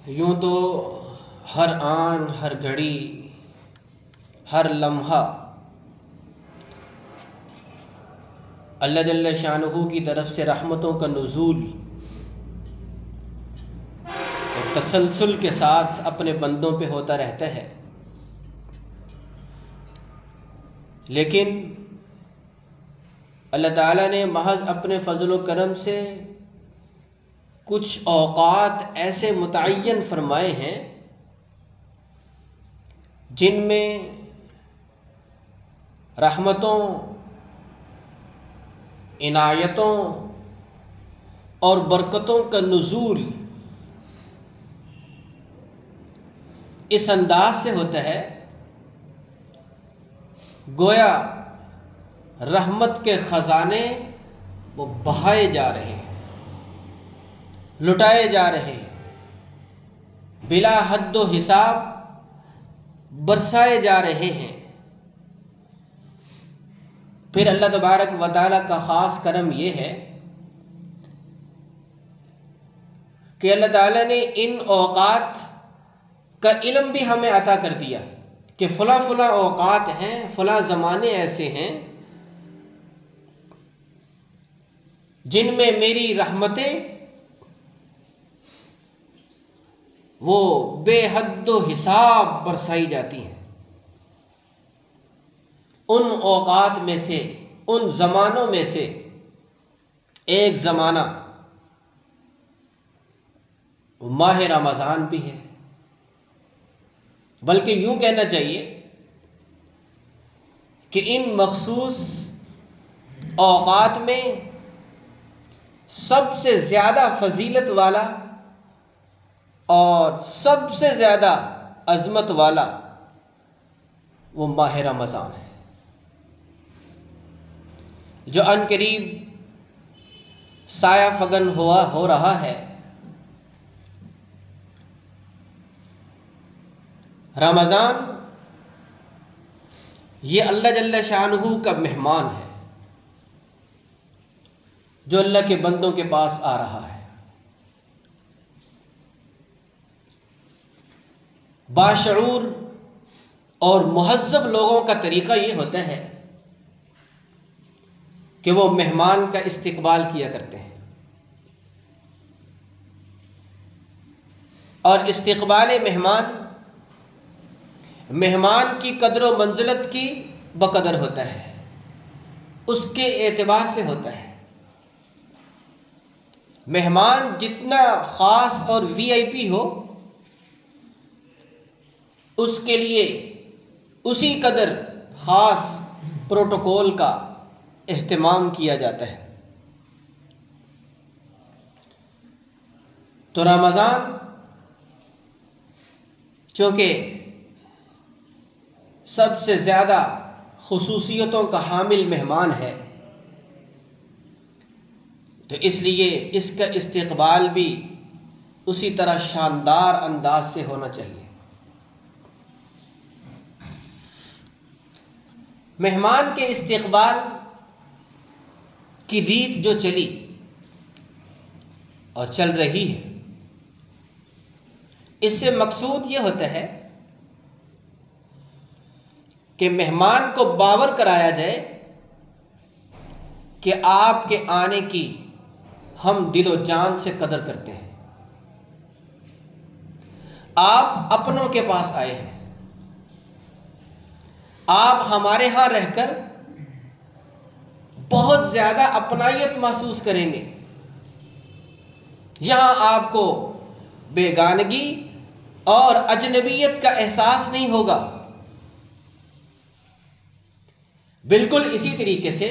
یوں تو ہر آن ہر گھڑی ہر لمحہ اللہ جل شانہ کی طرف سے رحمتوں کا نزول اور تسلسل کے ساتھ اپنے بندوں پہ ہوتا رہتا ہے، لیکن اللہ تعالیٰ نے محض اپنے فضل و کرم سے کچھ اوقات ایسے متعین فرمائے ہیں جن میں رحمتوں، عنایتوں اور برکتوں کا نزول اس انداز سے ہوتا ہے گویا رحمت کے خزانے وہ بہائے جا رہے ہیں، لٹائے جا رہے ہیں، بلا حد و حساب برسائے جا رہے ہیں۔ پھر اللہ تبارک و تعالیٰ کا خاص کرم یہ ہے کہ اللہ تعالیٰ نے ان اوقات کا علم بھی ہمیں عطا کر دیا کہ فلاں فلاں اوقات ہیں، فلاں زمانے ایسے ہیں جن میں میری رحمتیں وہ بے حد و حساب برسائی جاتی ہیں۔ ان اوقات میں سے، ان زمانوں میں سے ایک زمانہ ماہ رمضان بھی ہے، بلکہ یوں کہنا چاہیے کہ ان مخصوص اوقات میں سب سے زیادہ فضیلت والا اور سب سے زیادہ عظمت والا وہ ماہ رمضان ہے، جو عن قریب سایہ فگن ہو رہا ہے۔ رمضان یہ اللہ جل شانہ کا مہمان ہے جو اللہ کے بندوں کے پاس آ رہا ہے۔ باشعور اور مہذب لوگوں کا طریقہ یہ ہوتا ہے کہ وہ مہمان کا استقبال کیا کرتے ہیں، اور استقبال مہمان کی قدر و منزلت کی بقدر ہوتا ہے، اس کے اعتبار سے ہوتا ہے۔ مہمان جتنا خاص اور وی آئی پی ہو اس کے لیے اسی قدر خاص پروٹوکول کا اہتمام کیا جاتا ہے۔ تو رمضان چونکہ سب سے زیادہ خصوصیتوں کا حامل مہمان ہے، تو اس لیے اس کا استقبال بھی اسی طرح شاندار انداز سے ہونا چاہیے۔ مہمان کے استقبال کی ریت جو چلی اور چل رہی ہے، اس سے مقصود یہ ہوتا ہے کہ مہمان کو باور کرایا جائے کہ آپ کے آنے کی ہم دل و جان سے قدر کرتے ہیں، آپ اپنوں کے پاس آئے ہیں، آپ ہمارے ہاں رہ کر بہت زیادہ اپنائیت محسوس کریں گے، یہاں آپ کو بیگانگی اور اجنبیت کا احساس نہیں ہوگا۔ بالکل اسی طریقے سے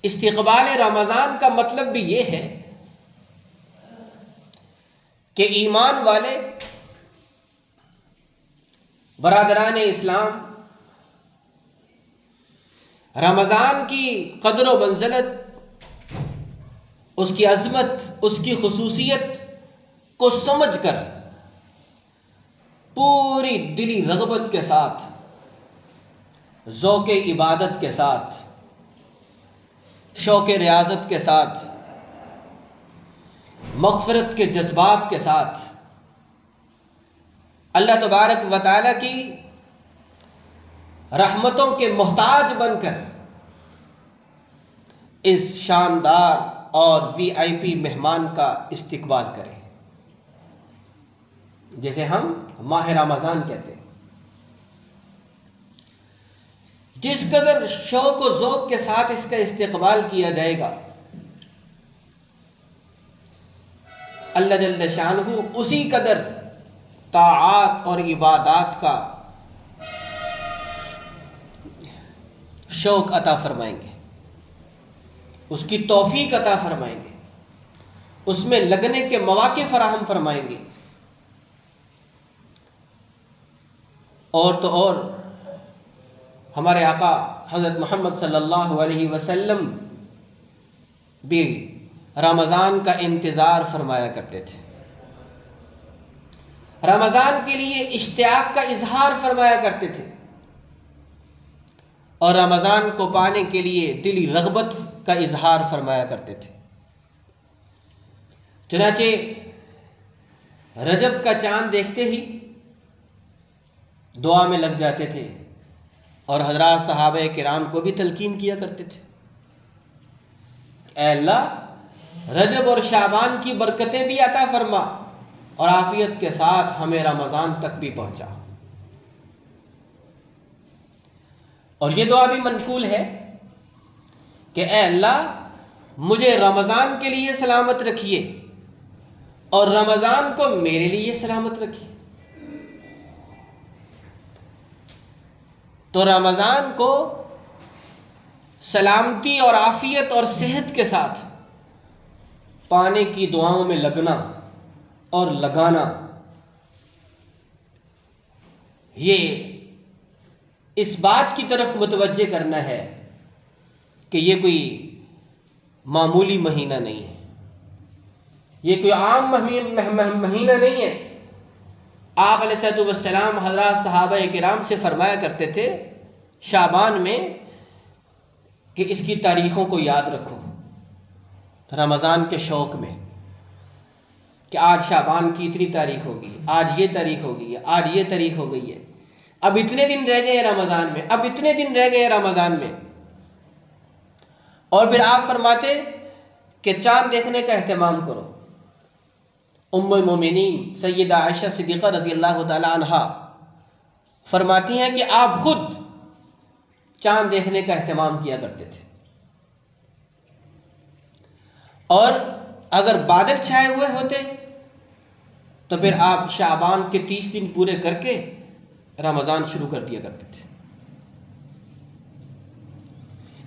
استقبال رمضان کا مطلب بھی یہ ہے کہ ایمان والے برادران اسلام رمضان کی قدر و منزلت، اس کی عظمت، اس کی خصوصیت کو سمجھ کر پوری دلی رغبت کے ساتھ، ذوق عبادت کے ساتھ، شوق ریاضت کے ساتھ مغفرت کے جذبات کے ساتھ اللہ تبارک و تعالیٰ کی رحمتوں کے محتاج بن کر اس شاندار اور VIP مہمان کا استقبال کریں، جسے ہم ماہ رمضان کہتے ہیں۔ جس قدر شوق و ذوق کے ساتھ اس کا استقبال کیا جائے گا، اللہ جل شانہ اسی قدر طاعات اور عبادات کا شوق عطا فرمائیں گے، اس کی توفیق عطا فرمائیں گے، اس میں لگنے کے مواقع فراہم فرمائیں گے۔ اور تو اور ہمارے آقا حضرت محمد صلی اللہ علیہ وسلم بھی رمضان کا انتظار فرمایا کرتے تھے، رمضان کے لیے اشتیاق کا اظہار فرمایا کرتے تھے، اور رمضان کو پانے کے لیے دلی رغبت کا اظہار فرمایا کرتے تھے۔ چنانچہ رجب کا چاند دیکھتے ہی دعا میں لگ جاتے تھے، اور حضرات صحابہ کرام کو بھی تلقین کیا کرتے تھے، اے اللہ رجب اور شعبان کی برکتیں بھی عطا فرما اور عافیت کے ساتھ ہمیں رمضان تک بھی پہنچا۔ اور یہ دعا بھی منقول ہے کہ اے اللہ مجھے رمضان کے لیے سلامت رکھیے اور رمضان کو میرے لیے سلامت رکھیے۔ تو رمضان کو سلامتی اور عافیت اور صحت کے ساتھ پانے کی دعاؤں میں لگنا اور لگانا، یہ اس بات کی طرف متوجہ کرنا ہے کہ یہ کوئی معمولی مہینہ نہیں ہے، یہ کوئی عام مہینہ نہیں ہے۔ آپ علیہ الصلوۃ والسلام حضرات صحابہ کرام سے فرمایا کرتے تھے شعبان میں کہ اس کی تاریخوں کو یاد رکھو، رمضان کے شوق میں، کہ آج شعبان کی اتنی تاریخ ہوگی، آج یہ تاریخ ہوگی، آج یہ تاریخ ہو گئی ہے، اب اتنے دن رہ گئے رمضان میں، اب اتنے دن رہ گئے رمضان میں۔ اور پھر آپ فرماتے کہ چاند دیکھنے کا اہتمام کرو۔ ام المومنین سیدہ عائشہ صدیقہ رضی اللہ تعالی عنہا فرماتی ہیں کہ آپ خود چاند دیکھنے کا اہتمام کیا کرتے تھے، اور اگر بادل چھائے ہوئے ہوتے تو پھر آپ شعبان کے 30 دن پورے کر کے رمضان شروع کر دیا کرتے تھے۔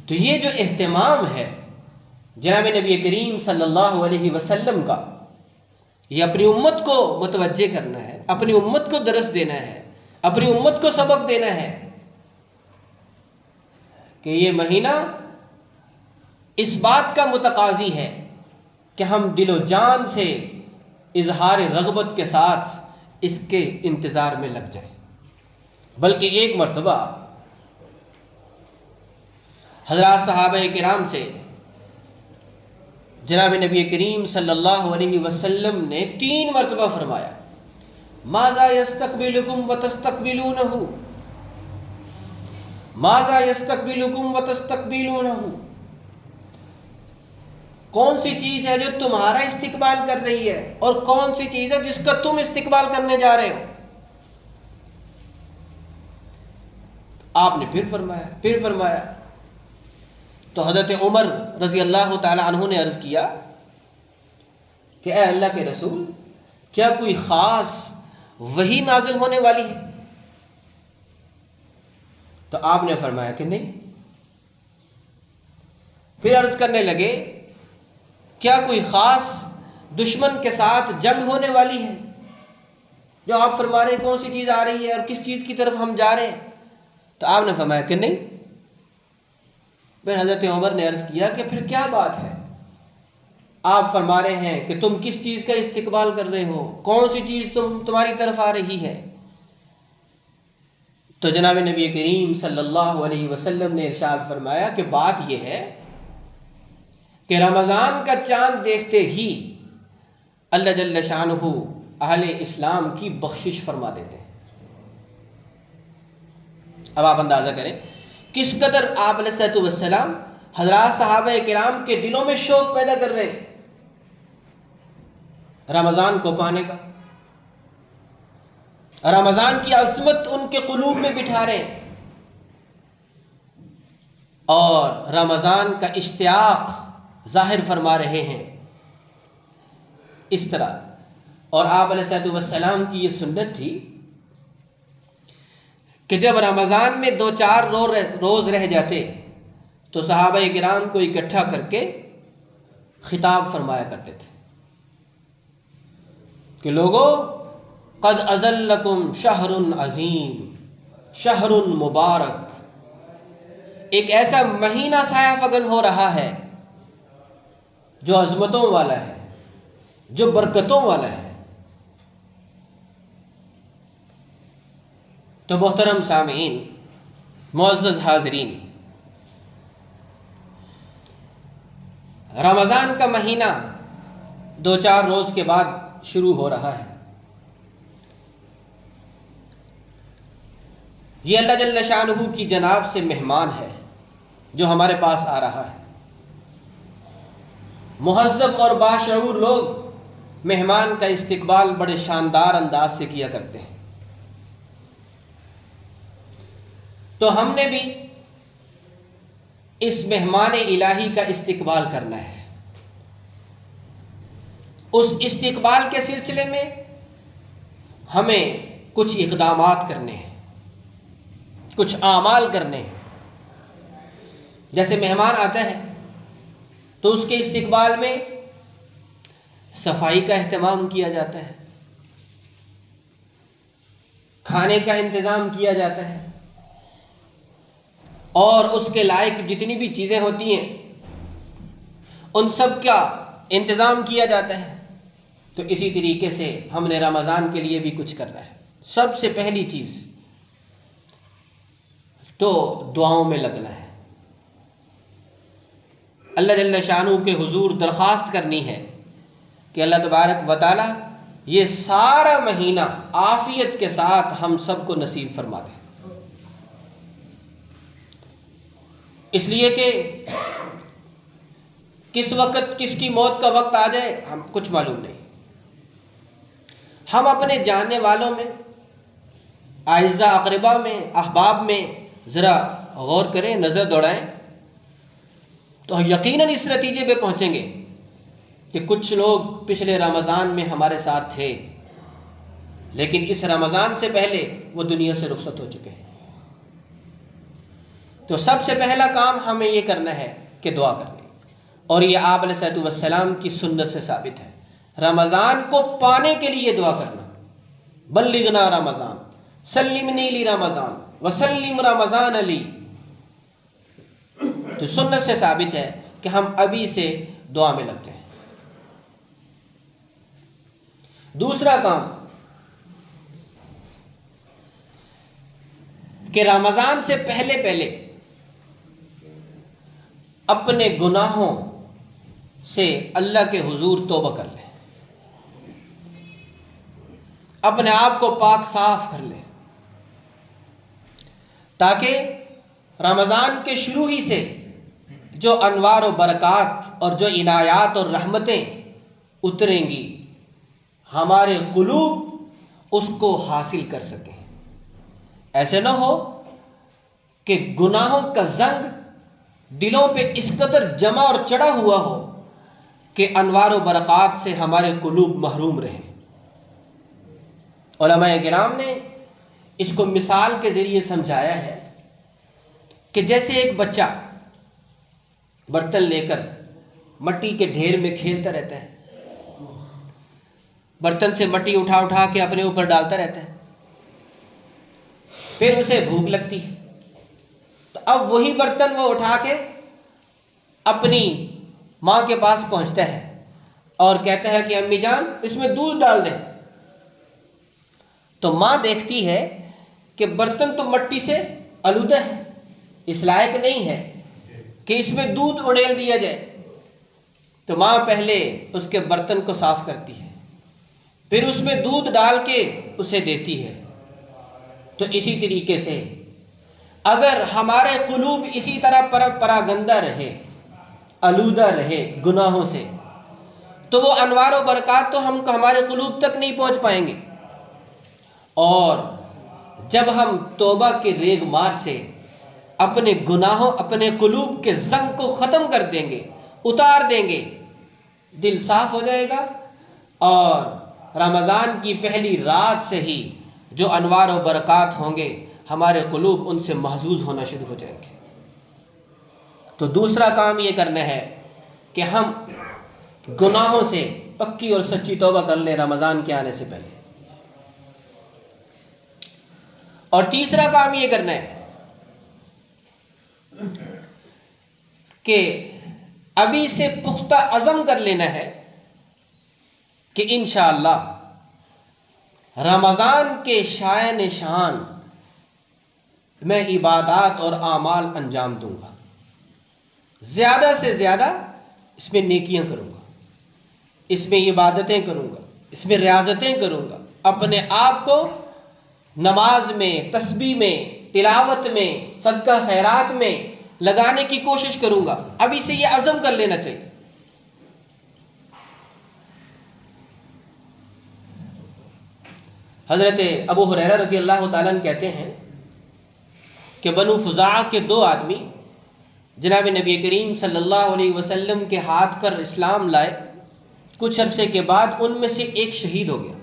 تو یہ جو اہتمام ہے جناب نبی کریم صلی اللہ علیہ وسلم کا، یہ اپنی امت کو متوجہ کرنا ہے، اپنی امت کو درس دینا ہے، اپنی امت کو سبق دینا ہے کہ یہ مہینہ اس بات کا متقاضی ہے کہ ہم دل و جان سے اظہار رغبت کے ساتھ اس کے انتظار میں لگ جائیں۔ بلکہ ایک مرتبہ حضرات صحابہ کرام سے جناب نبی کریم صلی اللہ علیہ وسلم نے 3 مرتبہ فرمایا ماذا یستقبلکم وتستقبلونہ، ماذا یستقبلکم وتستقبلونہ، کون سی چیز ہے جو تمہارا استقبال کر رہی ہے اور کون سی چیز ہے جس کا تم استقبال کرنے جا رہے ہو۔ آپ نے پھر فرمایا تو حضرت عمر رضی اللہ تعالی عنہ نے عرض کیا کہ اے اللہ کے رسول، کیا کوئی خاص وحی نازل ہونے والی ہے؟ تو آپ نے فرمایا کہ نہیں۔ پھر عرض کرنے لگے کیا کوئی خاص دشمن کے ساتھ جنگ ہونے والی ہے جو آپ فرما رہے ہیں کون سی چیز آ رہی ہے اور کس چیز کی طرف ہم جا رہے ہیں؟ تو آپ نے فرمایا کہ نہیں۔ پھر حضرت عمر نے عرض کیا کہ پھر کیا بات ہے؟ آپ فرما رہے ہیں کہ تم کس چیز کا استقبال کر رہے ہو، کون سی چیز تمہاری طرف آ رہی ہے؟ تو جناب نبی کریم صلی اللہ علیہ وسلم نے ارشاد فرمایا کہ بات یہ ہے کہ رمضان کا چاند دیکھتے ہی اللہ جل شانہ اہل اسلام کی بخشش فرما دیتے ہیں۔ اب آپ اندازہ کریں کس قدر آپ علیہ الصلوۃ والسلام حضرات صحابہ کرام کے دلوں میں شوق پیدا کر رہے ہیں رمضان کو پانے کا، رمضان کی عظمت ان کے قلوب میں بٹھا رہے ہیں اور رمضان کا اشتیاق ظاہر فرما رہے ہیں اس طرح۔ اور آپ علیہ الصلوۃ والسلام کی یہ سنت تھی کہ جب رمضان میں 2-4 روز رہ جاتے تو صحابہ کرام کو اکٹھا کر کے خطاب فرمایا کرتے تھے کہ لوگو قد اذلکم شہر عظیم شہر مبارک، ایک ایسا مہینہ سایہ فگن ہو رہا ہے جو عظمتوں والا ہے، جو برکتوں والا ہے۔ تو محترم سامعین، معزز حاضرین، رمضان کا مہینہ 2-4 روز کے بعد شروع ہو رہا ہے۔ یہ اللہ جل شانہ کی جناب سے مہمان ہے جو ہمارے پاس آ رہا ہے۔ مہذب اور باشعور لوگ مہمان کا استقبال بڑے شاندار انداز سے کیا کرتے ہیں، تو ہم نے بھی اس مہمان الہی کا استقبال کرنا ہے۔ اس استقبال کے سلسلے میں ہمیں کچھ اقدامات کرنے ہیں، کچھ اعمال کرنے ہیں۔ جیسے مہمان آتا ہے تو اس کے استقبال میں صفائی کا اہتمام کیا جاتا ہے، کھانے کا انتظام کیا جاتا ہے، اور اس کے لائق جتنی بھی چیزیں ہوتی ہیں ان سب کا انتظام کیا جاتا ہے۔ تو اسی طریقے سے ہم نے رمضان کے لیے بھی کچھ کرنا ہے۔ سب سے پہلی چیز تو دعاؤں میں لگنا ہے، اللہ جل شانہ کے حضور درخواست کرنی ہے کہ اللہ تبارک و تعالی یہ سارا مہینہ عافیت کے ساتھ ہم سب کو نصیب فرما دے، اس لیے کہ کس وقت کس کی موت کا وقت آ جائے ہم کچھ معلوم نہیں۔ ہم اپنے جاننے والوں میں، اعزاء اقربا میں، احباب میں ذرا غور کریں، نظر دوڑائیں تو یقیناً اس نتیجے پہ پہنچیں گے کہ کچھ لوگ پچھلے رمضان میں ہمارے ساتھ تھے لیکن اس رمضان سے پہلے وہ دنیا سے رخصت ہو چکے ہیں۔ تو سب سے پہلا کام ہمیں یہ کرنا ہے کہ دعا کرنی، اور یہ آپ علیہ الصلوۃ والسلام کی سنت سے ثابت ہے۔ رمضان کو پانے کے لیے دعا کرنا، بلغنا رمضان سلمنی لی رمضان وسلم رمضان علی، تو سنت سے ثابت ہے کہ ہم ابھی سے دعا میں لگتے ہیں۔ دوسرا کام کہ رمضان سے پہلے اپنے گناہوں سے اللہ کے حضور توبہ کر لیں، اپنے آپ کو پاک صاف کر لیں، تاکہ رمضان کے شروع ہی سے جو انوار و برکات اور جو عنایات اور رحمتیں اتریں گی ہمارے قلوب اس کو حاصل کر سکیں۔ ایسے نہ ہو کہ گناہوں کا زنگ دلوں پہ اس قدر جمع اور چڑھا ہوا ہو کہ انوار و برکات سے ہمارے قلوب محروم رہیں۔ علماء کرام نے اس کو مثال کے ذریعے سمجھایا ہے کہ جیسے ایک بچہ برتن لے کر مٹی کے ڈھیر میں کھیلتا رہتا ہے، برتن سے مٹی اٹھا اٹھا کے اپنے اوپر ڈالتا رہتا ہے، پھر اسے بھوک لگتی ہے تو اب وہی برتن وہ اٹھا کے اپنی ماں کے پاس پہنچتا ہے اور کہتا ہے کہ امی جان اس میں دودھ ڈال دیں، تو ماں دیکھتی ہے کہ برتن تو مٹی سے آلودہ ہے، اس لائق نہیں ہے کہ اس میں دودھ اڑیل دیا جائے، تو ماں پہلے اس کے برتن کو صاف کرتی ہے، پھر اس میں دودھ ڈال کے اسے دیتی ہے۔ تو اسی طریقے سے اگر ہمارے قلوب اسی طرح پراگندہ رہے، آلودہ رہے گناہوں سے، تو وہ انوار و برکات تو ہمارے قلوب تک نہیں پہنچ پائیں گے۔ اور جب ہم توبہ کے ریگ مار سے اپنے گناہوں، اپنے قلوب کے زنگ کو ختم کر دیں گے، اتار دیں گے، دل صاف ہو جائے گا، اور رمضان کی پہلی رات سے ہی جو انوار و برکات ہوں گے ہمارے قلوب ان سے محظوظ ہونا شروع ہو جائیں گے۔ تو دوسرا کام یہ کرنا ہے کہ ہم گناہوں سے پکی اور سچی توبہ کر لیں رمضان کے آنے سے پہلے۔ اور تیسرا کام یہ کرنا ہے کہ ابھی سے پختہ عزم کر لینا ہے کہ انشاءاللہ رمضان کے شائع نشان میں عبادات اور اعمال انجام دوں گا، زیادہ سے زیادہ اس میں نیکیاں کروں گا، اس میں عبادتیں کروں گا، اس میں ریاضتیں کروں گا، اپنے آپ کو نماز میں، تسبیح میں، تلاوت میں، صدقہ خیرات میں لگانے کی کوشش کروں گا۔ ابھی سے یہ عزم کر لینا چاہیے۔ حضرت ابو ہریرہ رضی اللہ تعالیٰ عنہ کہتے ہیں کہ بنو خزاعہ کے 2 آدمی جناب نبی کریم صلی اللہ علیہ وسلم کے ہاتھ پر اسلام لائے۔ کچھ عرصے کے بعد ان میں سے ایک شہید ہو گیا،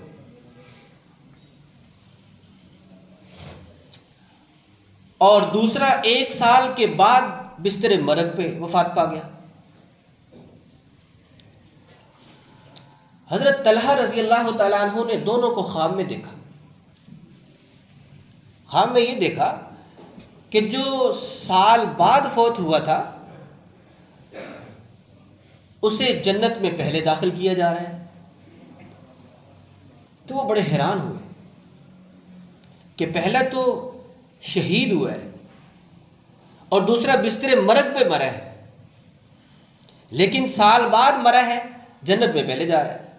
اور دوسرا 1 سال کے بعد بستر مرگ پہ وفات پا گیا۔ حضرت طلحہ رضی اللہ تعالیٰ عنہ نے دونوں کو خواب میں دیکھا۔ خواب میں یہ دیکھا کہ جو سال بعد فوت ہوا تھا اسے جنت میں پہلے داخل کیا جا رہا ہے۔ تو وہ بڑے حیران ہوئے کہ پہلا تو شہید ہوا ہے اور دوسرا بستر مرگ پہ مرا ہے، لیکن سال بعد مرا ہے، جنت میں پہلے جا رہا ہے۔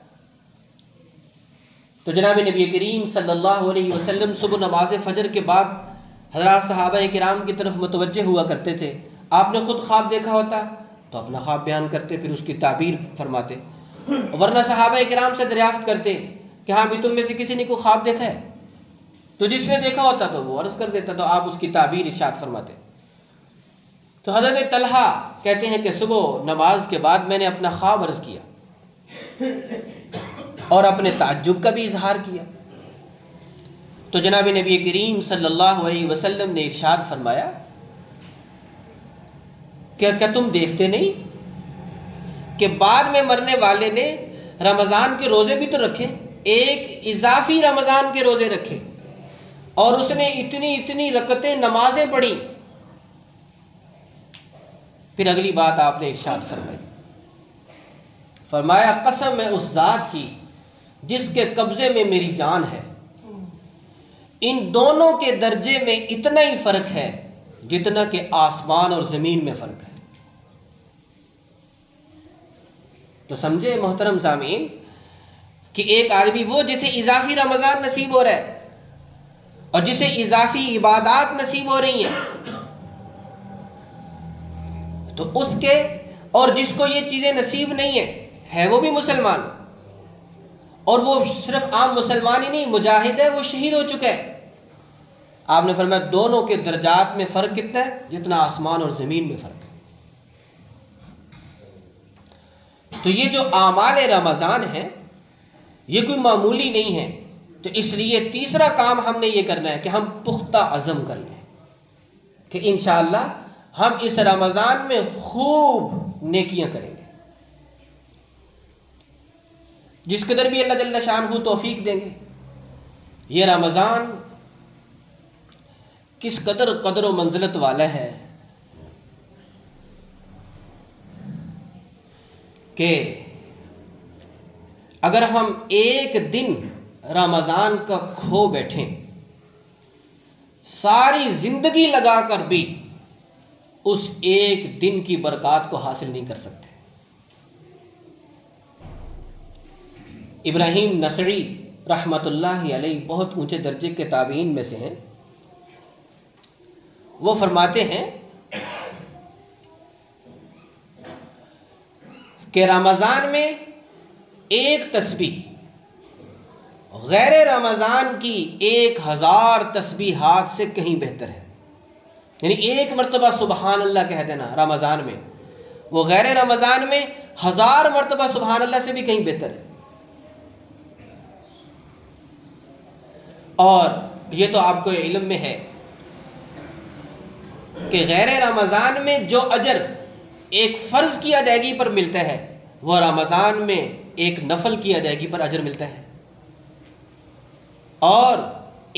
تو جناب نبی کریم صلی اللہ علیہ وسلم صبح نماز فجر کے بعد حضرات صحابہ کرام کی طرف متوجہ ہوا کرتے تھے۔ آپ نے خود خواب دیکھا ہوتا تو اپنا خواب بیان کرتے، پھر اس کی تعبیر فرماتے، ورنہ صحابہ کرام سے دریافت کرتے کہ ہاں بھی تم میں سے کسی نے کوئی خواب دیکھا ہے؟ تو جس نے دیکھا ہوتا تو وہ عرض کر دیتا، تو آپ اس کی تعبیر ارشاد فرماتے۔ تو حضرت طلحہ کہتے ہیں کہ صبح نماز کے بعد میں نے اپنا خواب عرض کیا اور اپنے تعجب کا بھی اظہار کیا۔ تو جناب نبی کریم صلی اللہ علیہ وسلم نے ارشاد فرمایا کہ کیا تم دیکھتے نہیں کہ بعد میں مرنے والے نے رمضان کے روزے بھی تو رکھے، ایک اضافی رمضان کے روزے رکھے، اور اس نے اتنی رکعتیں نمازیں پڑھی۔ پھر اگلی بات آپ نے ارشاد فرمائی، فرمایا قسم ہے اس ذات کی جس کے قبضے میں میری جان ہے، ان دونوں کے درجے میں اتنا ہی فرق ہے جتنا کہ آسمان اور زمین میں فرق ہے۔ تو سمجھے محترم سامعین کہ ایک آدمی وہ جسے اضافی رمضان نصیب ہو رہا ہے اور جسے اضافی عبادات نصیب ہو رہی ہیں، تو اس کے اور جس کو یہ چیزیں نصیب نہیں ہے وہ بھی مسلمان، اور وہ صرف عام مسلمان ہی نہیں، مجاہد ہے، وہ شہید ہو چکا ہے۔ آپ نے فرمایا دونوں کے درجات میں فرق کتنا ہے؟ جتنا آسمان اور زمین میں فرق ہے۔ تو یہ جو اعمال رمضان ہیں یہ کوئی معمولی نہیں ہے۔ تو اس لیے تیسرا کام ہم نے یہ کرنا ہے کہ ہم پختہ عزم کر لیں کہ انشاءاللہ ہم اس رمضان میں خوب نیکیاں کریں گے، جس قدر بھی اللہ جل شانہ توفیق دیں گے۔ یہ رمضان کس قدر و منزلت والا ہے کہ اگر ہم ایک دن رمضان کا کھو بیٹھیں، ساری زندگی لگا کر بھی اس ایک دن کی برکات کو حاصل نہیں کر سکتے۔ ابراہیم نخعی رحمۃ اللہ علیہ بہت اونچے درجے کے تابعین میں سے ہیں، وہ فرماتے ہیں کہ رمضان میں ایک تسبیح غیر رمضان کی 1000 تسبیحات سے کہیں بہتر ہے۔ یعنی ایک مرتبہ سبحان اللہ کہہ دینا رمضان میں، وہ غیر رمضان میں 1000 مرتبہ سبحان اللہ سے بھی کہیں بہتر ہے۔ اور یہ تو آپ کو علم میں ہے کہ غیر رمضان میں جو اجر ایک فرض کی ادائیگی پر ملتا ہے، وہ رمضان میں ایک نفل کی ادائیگی پر اجر ملتا ہے۔ اور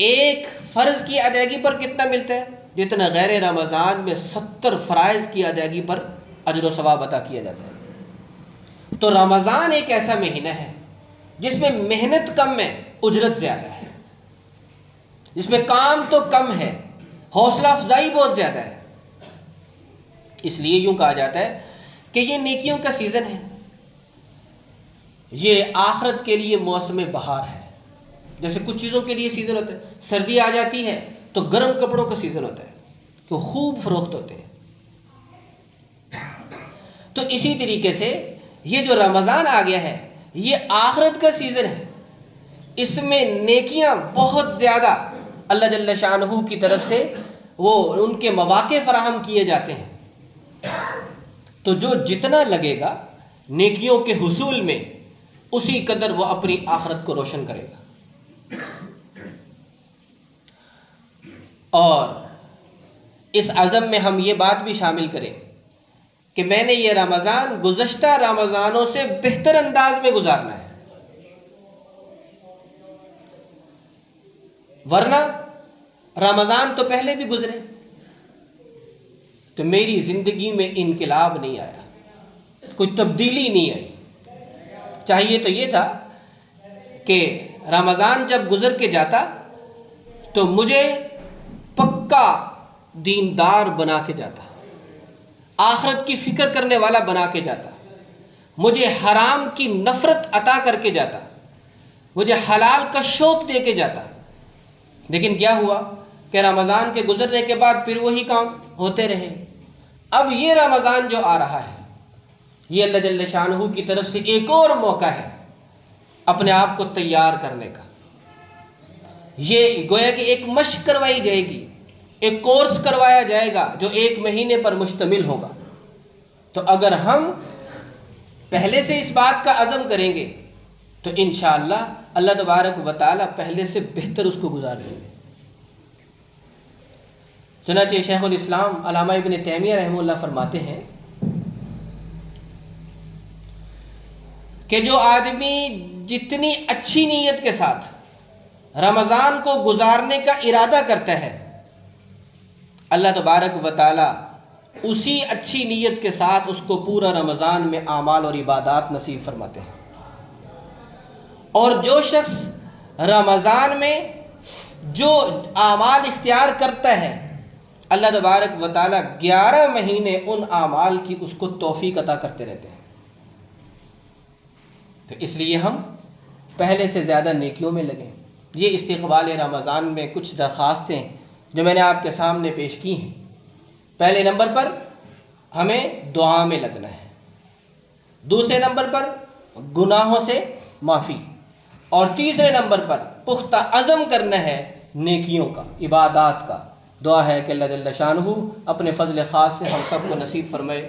ایک فرض کی ادائیگی پر کتنا ملتا ہے؟ جتنا غیر رمضان میں 70 فرائض کی ادائیگی پر اجر و ثواب عطا کیا جاتا ہے۔ تو رمضان ایک ایسا مہینہ ہے جس میں محنت کم ہے، اجرت زیادہ ہے، جس میں کام تو کم ہے، حوصلہ افزائی بہت زیادہ ہے۔ اس لیے یوں کہا جاتا ہے کہ یہ نیکیوں کا سیزن ہے، یہ آخرت کے لیے موسم بہار ہے۔ جیسے کچھ چیزوں کے لیے سیزن ہوتا ہے، سردی آ جاتی ہے تو گرم کپڑوں کا سیزن ہوتا ہے کہ وہ خوب فروخت ہوتے ہیں۔ تو اسی طریقے سے یہ جو رمضان آ گیا ہے، یہ آخرت کا سیزن ہے، اس میں نیکیاں بہت زیادہ اللہ جل شانہ کی طرف سے وہ ان کے مواقع فراہم کیے جاتے ہیں۔ تو جو جتنا لگے گا نیکیوں کے حصول میں، اسی قدر وہ اپنی آخرت کو روشن کرے گا۔ اور اس عزم میں ہم یہ بات بھی شامل کریں کہ میں نے یہ رمضان گزشتہ رمضانوں سے بہتر انداز میں گزارنا ہے، ورنہ رمضان تو پہلے بھی گزرے تو میری زندگی میں انقلاب نہیں آیا، کوئی تبدیلی نہیں آئی۔ چاہیے تو یہ تھا کہ رمضان جب گزر کے جاتا تو مجھے پکا دیندار بنا کے جاتا، آخرت کی فکر کرنے والا بنا کے جاتا، مجھے حرام کی نفرت عطا کر کے جاتا، مجھے حلال کا شوق دے کے جاتا۔ لیکن کیا ہوا کہ رمضان کے گزرنے کے بعد پھر وہی کام ہوتے رہے۔ اب یہ رمضان جو آ رہا ہے، یہ اللہ جل شانہ کی طرف سے ایک اور موقع ہے اپنے آپ کو تیار کرنے کا۔ یہ گویا کہ ایک مشق کروائی جائے گی، ایک کورس کروایا جائے گا جو 1 مہینے پر مشتمل ہوگا۔ تو اگر ہم پہلے سے اس بات کا عزم کریں گے تو انشاءاللہ اللہ تبارک و تعالی پہلے سے بہتر اس کو گزار لیں گے۔ چنانچہ شیخ الاسلام علامہ ابن تیمیہ رحمہ اللہ فرماتے ہیں کہ جو آدمی جتنی اچھی نیت کے ساتھ رمضان کو گزارنے کا ارادہ کرتا ہے، اللہ تبارک و تعالی اسی اچھی نیت کے ساتھ اس کو پورا رمضان میں اعمال اور عبادات نصیب فرماتے ہیں۔ اور جو شخص رمضان میں جو اعمال اختیار کرتا ہے، اللہ تبارک و تعالی 11 مہینے ان اعمال کی اس کو توفیق عطا کرتے رہتے ہیں۔ تو اس لیے ہم پہلے سے زیادہ نیکیوں میں لگیں۔ یہ استقبال رمضان میں کچھ درخواستیں جو میں نے آپ کے سامنے پیش کی ہیں۔ پہلے نمبر پر ہمیں دعا میں لگنا ہے، دوسرے نمبر پر گناہوں سے معافی، اور تیسرے نمبر پر پختہ عزم کرنا ہے نیکیوں کا، عبادات کا۔ دعا ہے کہ اللہ جل شانہ اپنے فضل خاص سے ہم سب کو نصیب فرمائے۔